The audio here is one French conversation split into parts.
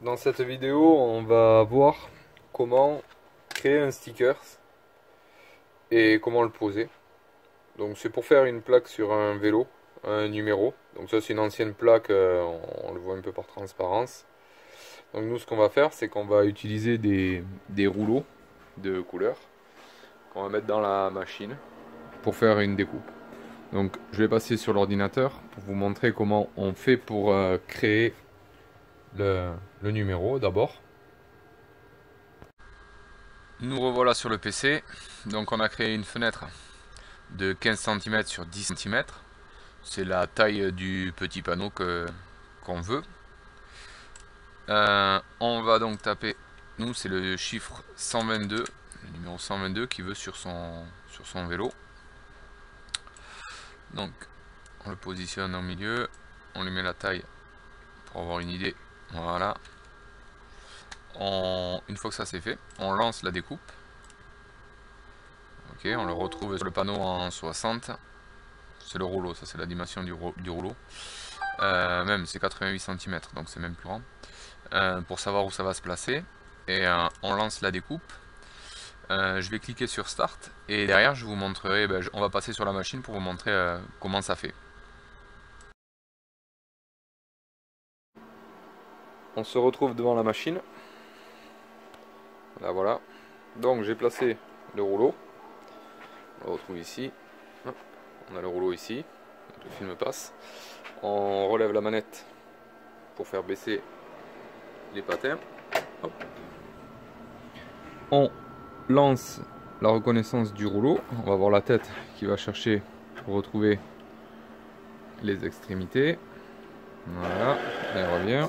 Dans cette vidéo, on va voir comment créer un sticker et comment le poser. Donc c'est pour faire une plaque sur un vélo, un numéro. Donc ça c'est une ancienne plaque, on le voit un peu par transparence. Donc nous ce qu'on va faire, c'est qu'on va utiliser des rouleaux de couleur qu'on va mettre dans la machine pour faire une découpe. Donc je vais passer sur l'ordinateur pour vous montrer comment on fait pour créer le numéro d'abord. Nous revoilà sur le PC. Donc on a créé une fenêtre de 15 cm sur 10 cm. C'est la taille du petit panneau qu'on veut. On va donc taper, nous c'est le chiffre 122, le numéro 122 qui veut sur son vélo. Donc on le positionne au milieu, on lui met la taille pour avoir une idée. Voilà. Une fois que ça c'est fait, on lance la découpe. Ok, on le retrouve sur le panneau en 60. C'est le rouleau, ça c'est la dimension du rouleau. Même c'est 88 cm, donc c'est même plus grand. Pour savoir où ça va se placer. Et on lance la découpe. Je vais cliquer sur Start. Et derrière je vous montrerai, on va passer sur la machine pour vous montrer comment ça fait. On se retrouve devant la machine. Là voilà. Donc j'ai placé le rouleau. On le retrouve ici. On a le rouleau ici. Le film passe. On relève la manette pour faire baisser les patins. Hop. On lance la reconnaissance du rouleau. On va voir la tête qui va chercher pour retrouver les extrémités. Voilà, elle revient.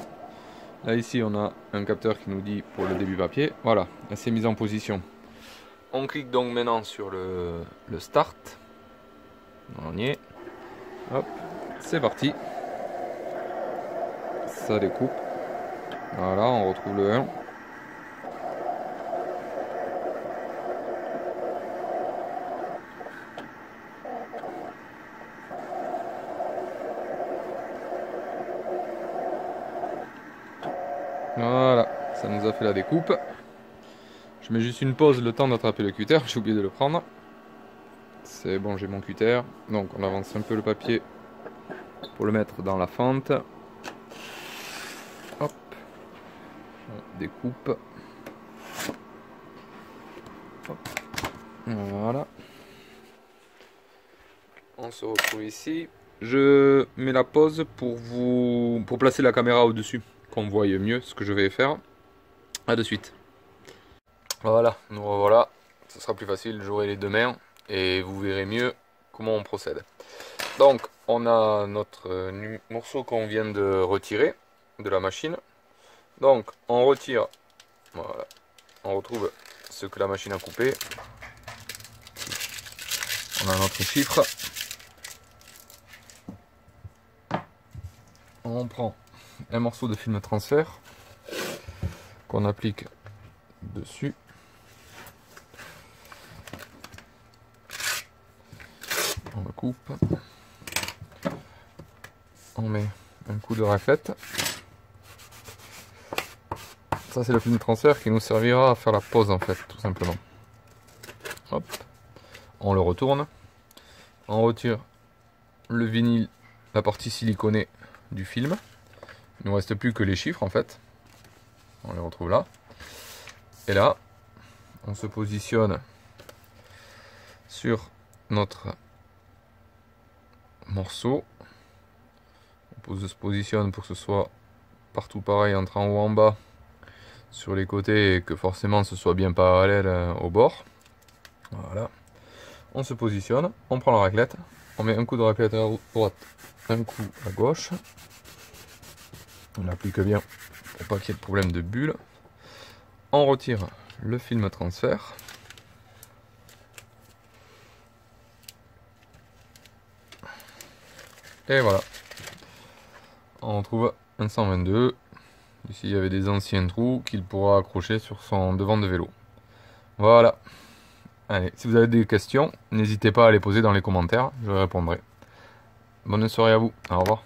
Là ici on a un capteur qui nous dit pour le début papier. Voilà, elle s'est mise en position. On clique donc maintenant sur le Start. On y est. Hop, c'est parti. Ça découpe. Voilà, on retrouve le 1. Voilà, ça nous a fait la découpe. Je mets juste une pause, le temps d'attraper le cutter, j'ai oublié de le prendre. C'est bon, j'ai mon cutter. Donc on avance un peu le papier pour le mettre dans la fente. Hop, on découpe. Hop. Voilà. On se retrouve ici. Je mets la pause pour placer la caméra au-dessus, qu'on voie mieux ce que je vais faire. A de suite. Voilà, nous revoilà. Ce sera plus facile, j'aurai les deux mains et vous verrez mieux comment on procède. Donc, on a notre morceau qu'on vient de retirer de la machine. Donc, on retire, voilà, on retrouve ce que la machine a coupé. On a notre chiffre. On prend un morceau de film transfert qu'on applique dessus. On le coupe. On met un coup de raclette. Ça c'est le film transfert qui nous servira à faire la pose en fait, tout simplement. Hop. On le retourne. On retire le vinyle, la partie siliconée du film. Il ne nous reste plus que les chiffres en fait. On les retrouve là. Et là, on se positionne sur notre morceau. On se positionne pour que ce soit partout pareil, entre en haut en bas, sur les côtés, et que forcément ce soit bien parallèle au bord. Voilà. On se positionne, on prend la raclette, on met un coup de raclette à droite, un coup à gauche. On applique bien pour pas qu'il y ait de problème de bulle. On retire le film transfert. Et voilà. On trouve un 122. Ici il y avait des anciens trous qu'il pourra accrocher sur son devant de vélo. Voilà. Allez, si vous avez des questions, n'hésitez pas à les poser dans les commentaires, je répondrai. Bonne soirée à vous, au revoir.